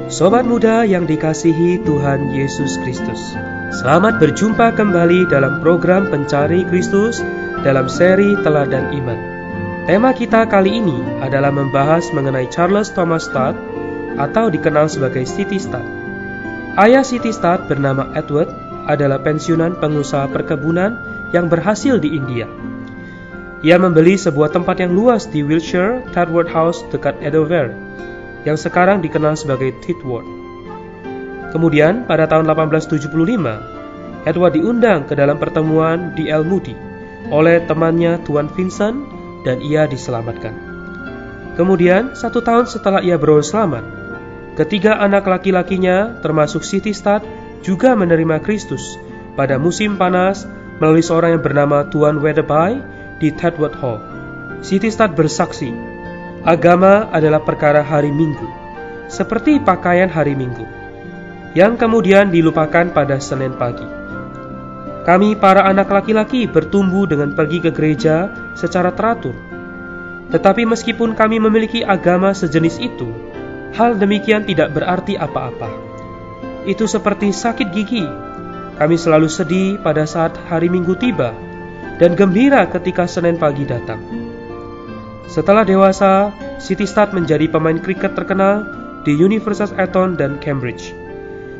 Sobat muda yang dikasihi Tuhan Yesus Kristus, selamat berjumpa kembali dalam program Pencari Kristus dalam seri Teladan Iman. Tema kita kali ini adalah membahas mengenai Charles Thomas Studd atau dikenal sebagai C.T. Studd. Ayah C.T. Studd bernama Edward adalah pensiunan pengusaha perkebunan yang berhasil di India. Ia membeli sebuah tempat yang luas di Wiltshire, Tadworth House dekat Edover, yang sekarang dikenal sebagai Titworth. Kemudian pada tahun 1875, Edward diundang ke dalam pertemuan di El Moody oleh temannya Tuan Vincent dan ia diselamatkan. Kemudian 1 tahun setelah ia beroleh selamat, ketiga anak laki-lakinya termasuk C.T. Studd juga menerima Kristus pada musim panas melalui seorang yang bernama Tuan Weatherby di Tadworth Hall. C.T. Studd bersaksi, agama adalah perkara hari Minggu, seperti pakaian hari Minggu, yang kemudian dilupakan pada Senin pagi. Kami para anak laki-laki bertumbuh dengan pergi ke gereja secara teratur. Tetapi meskipun kami memiliki agama sejenis itu, hal demikian tidak berarti apa-apa. Itu seperti sakit gigi. Kami selalu sedih pada saat hari Minggu tiba, dan gembira ketika Senin pagi datang. Setelah dewasa, C.T. Studd menjadi pemain kriket terkenal di Universitas Eton dan Cambridge.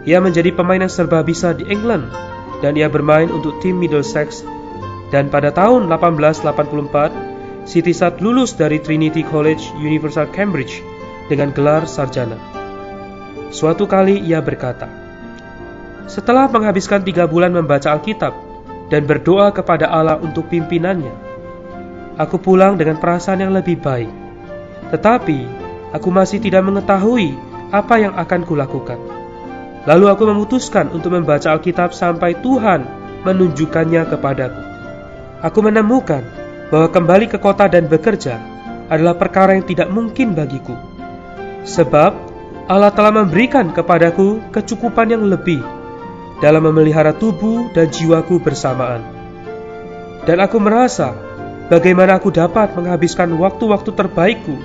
Ia menjadi pemain yang serba bisa di England, dan ia bermain untuk tim Middlesex. Dan pada tahun 1884, C.T. Studd lulus dari Trinity College, Universitas Cambridge dengan gelar sarjana. Suatu kali ia berkata, "Setelah menghabiskan 3 bulan membaca Alkitab dan berdoa kepada Allah untuk pimpinannya, aku pulang dengan perasaan yang lebih baik. Tetapi, aku masih tidak mengetahui apa yang akan kulakukan. Lalu aku memutuskan untuk membaca Alkitab sampai Tuhan menunjukkannya kepadaku. Aku menemukan bahwa kembali ke kota dan bekerja adalah perkara yang tidak mungkin bagiku. Sebab, Allah telah memberikan kepadaku kecukupan yang lebih dalam memelihara tubuh dan jiwaku bersamaan. Dan aku merasa bagaimana aku dapat menghabiskan waktu-waktu terbaikku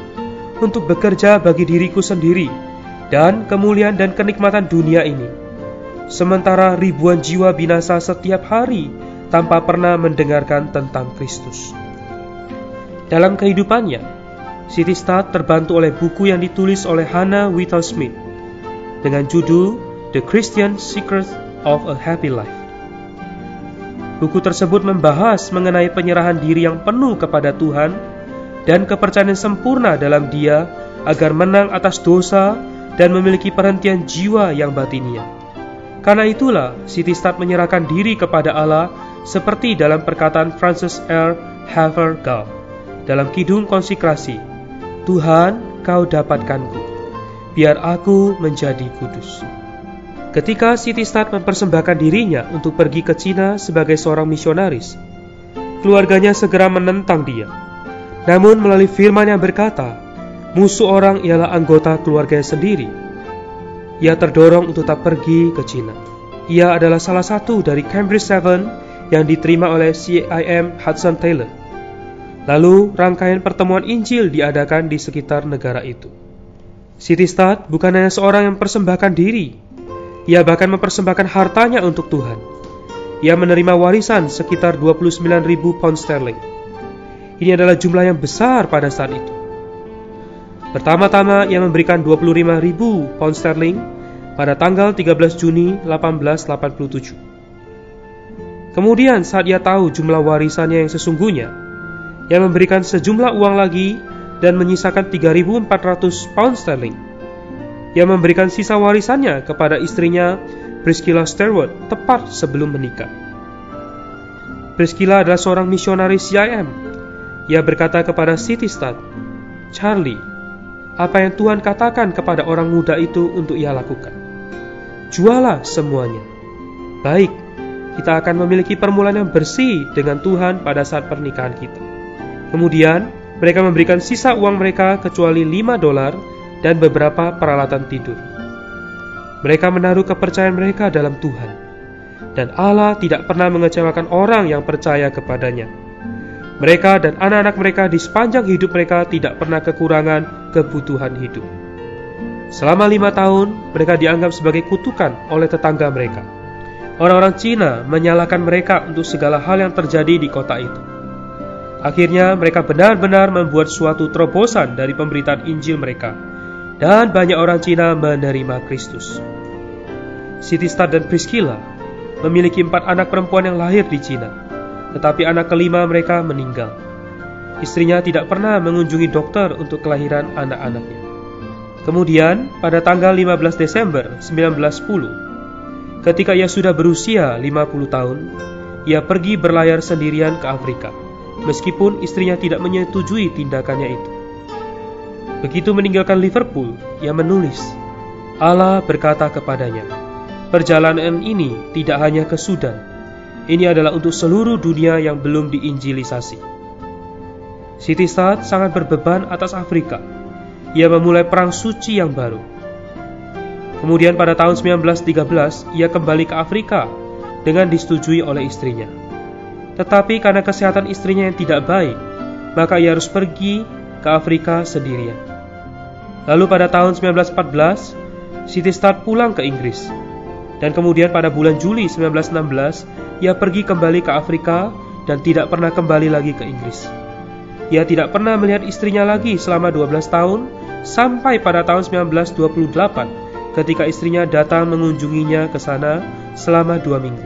untuk bekerja bagi diriku sendiri dan kemuliaan dan kenikmatan dunia ini, sementara ribuan jiwa binasa setiap hari tanpa pernah mendengarkan tentang Kristus." Dalam kehidupannya, C.T. Studd terbantu oleh buku yang ditulis oleh Hannah Whitall Smith dengan judul The Christian Secret of a Happy Life. Buku tersebut membahas mengenai penyerahan diri yang penuh kepada Tuhan dan kepercayaan yang sempurna dalam Dia agar menang atas dosa dan memiliki perhentian jiwa yang batinia. Karena itulah C.T. Studd menyerahkan diri kepada Allah seperti dalam perkataan Francis R. Havergal dalam Kidung Konsekrasi, "Tuhan, Kau dapatkanku, biar aku menjadi kudus." Ketika C.T. Studd mempersembahkan dirinya untuk pergi ke Cina sebagai seorang misionaris, keluarganya segera menentang dia. Namun melalui firman yang berkata, musuh orang ialah anggota keluarganya sendiri, ia terdorong untuk tetap pergi ke Cina. Ia adalah salah satu dari Cambridge 7 yang diterima oleh C.I.M. Hudson Taylor. Lalu rangkaian pertemuan Injil diadakan di sekitar negara itu. C.T. Studd bukan hanya seorang yang mempersembahkan diri, ia bahkan mempersembahkan hartanya untuk Tuhan. Ia menerima warisan sekitar 29.000 pound sterling. Ini adalah jumlah yang besar pada saat itu. Pertama-tama ia memberikan 25.000 pound sterling pada tanggal 13 Juni 1887. Kemudian saat ia tahu jumlah warisannya yang sesungguhnya, ia memberikan sejumlah uang lagi dan menyisakan 3.400 pound sterling. Ia memberikan sisa warisannya kepada istrinya Priscilla Sherwood tepat sebelum menikah. Priscilla adalah seorang misionaris C.I.M. Ia berkata kepada C.T. Studd, "Charlie, apa yang Tuhan katakan kepada orang muda itu untuk ia lakukan? Jualah semuanya. Baik, kita akan memiliki permulaan yang bersih dengan Tuhan pada saat pernikahan kita." Kemudian, mereka memberikan sisa uang mereka kecuali $5 dan beberapa peralatan tidur. Mereka menaruh kepercayaan mereka dalam Tuhan, dan Allah tidak pernah mengecewakan orang yang percaya kepadanya. Mereka dan anak-anak mereka di sepanjang hidup mereka tidak pernah kekurangan kebutuhan hidup. Selama 5 tahun, mereka dianggap sebagai kutukan oleh tetangga mereka. Orang-orang Cina menyalahkan mereka untuk segala hal yang terjadi di kota itu. Akhirnya mereka benar-benar membuat suatu terobosan dari pemberitaan Injil mereka, dan banyak orang Cina menerima Kristus. Sitistat dan Priscilla memiliki 4 anak perempuan yang lahir di Cina, tetapi anak kelima mereka meninggal. Istrinya tidak pernah mengunjungi dokter untuk kelahiran anak-anaknya. Kemudian, pada tanggal 15 Desember 1910, ketika ia sudah berusia 50 tahun, ia pergi berlayar sendirian ke Afrika, meskipun istrinya tidak menyetujui tindakannya itu. Begitu meninggalkan Liverpool, ia menulis, Allah berkata kepadanya, perjalanan ini tidak hanya ke Sudan, ini adalah untuk seluruh dunia yang belum diinjilisasi. Sitistat sangat berbeban atas Afrika. Ia memulai perang suci yang baru. Kemudian pada tahun 1913, ia kembali ke Afrika dengan disetujui oleh istrinya. Tetapi karena kesehatan istrinya yang tidak baik, maka ia harus pergi ke Afrika sendirian. Lalu pada tahun 1914, Sitistat pulang ke Inggris. Dan kemudian pada bulan Juli 1916, ia pergi kembali ke Afrika dan tidak pernah kembali lagi ke Inggris. Ia tidak pernah melihat istrinya lagi selama 12 tahun, sampai pada tahun 1928 ketika istrinya datang mengunjunginya ke sana selama 2 minggu.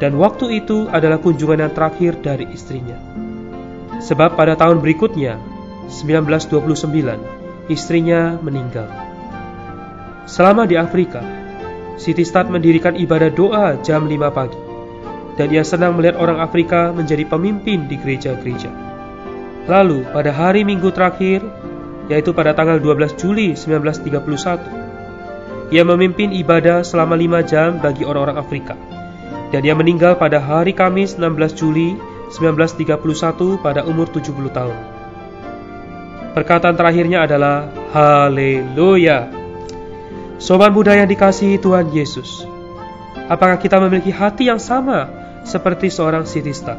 Dan waktu itu adalah kunjungan yang terakhir dari istrinya. Sebab pada tahun berikutnya, 1929, istrinya meninggal. Selama di Afrika, Sitistat mendirikan ibadah doa jam 5 pagi. Dan ia senang melihat orang Afrika menjadi pemimpin di gereja-gereja. Lalu pada hari Minggu terakhir, yaitu pada tanggal 12 Juli 1931, ia memimpin ibadah selama 5 jam bagi orang-orang Afrika. Dan ia meninggal pada hari Kamis 16 Juli 1931 pada umur 70 tahun. Perkataan terakhirnya adalah Haleluya. Sobat muda yang dikasihi Tuhan Yesus, apakah kita memiliki hati yang sama seperti seorang Sitistat?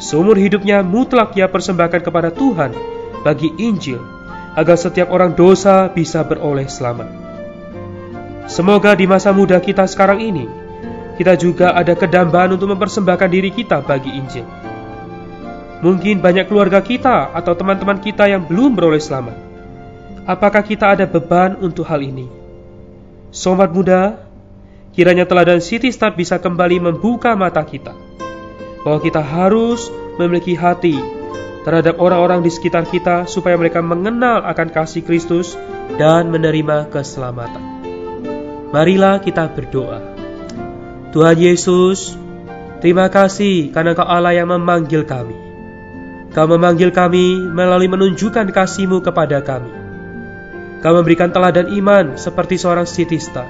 Seumur hidupnya mutlak ia persembahkan kepada Tuhan bagi Injil, agar setiap orang dosa bisa beroleh selamat. Semoga di masa muda kita sekarang ini, kita juga ada kedambaan untuk mempersembahkan diri kita bagi Injil. Mungkin banyak keluarga kita atau teman-teman kita yang belum beroleh selamat. Apakah kita ada beban untuk hal ini? Sobat muda, kiranya teladan Sitistat bisa kembali membuka mata kita, bahwa kita harus memiliki hati terhadap orang-orang di sekitar kita supaya mereka mengenal akan kasih Kristus dan menerima keselamatan. Marilah kita berdoa. Tuhan Yesus, terima kasih karena Kau Allah yang memanggil kami. Kau memanggil kami melalui menunjukkan kasih-Mu kepada kami. Kau memberikan teladan iman seperti seorang Sitistat.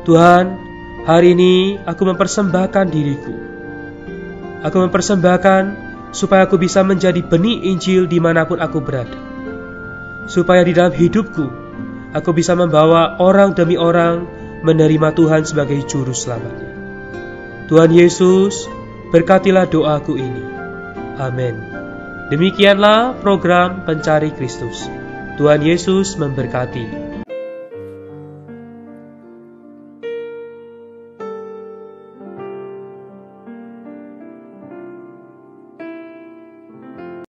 Tuhan, hari ini aku mempersembahkan diriku. Aku mempersembahkan supaya aku bisa menjadi benih Injil dimanapun aku berada. Supaya di dalam hidupku, aku bisa membawa orang demi orang menerima Tuhan sebagai juru selamatnya. Tuhan Yesus, berkatilah doaku ini. Amin. Demikianlah program Pencari Kristus. Tuhan Yesus memberkati.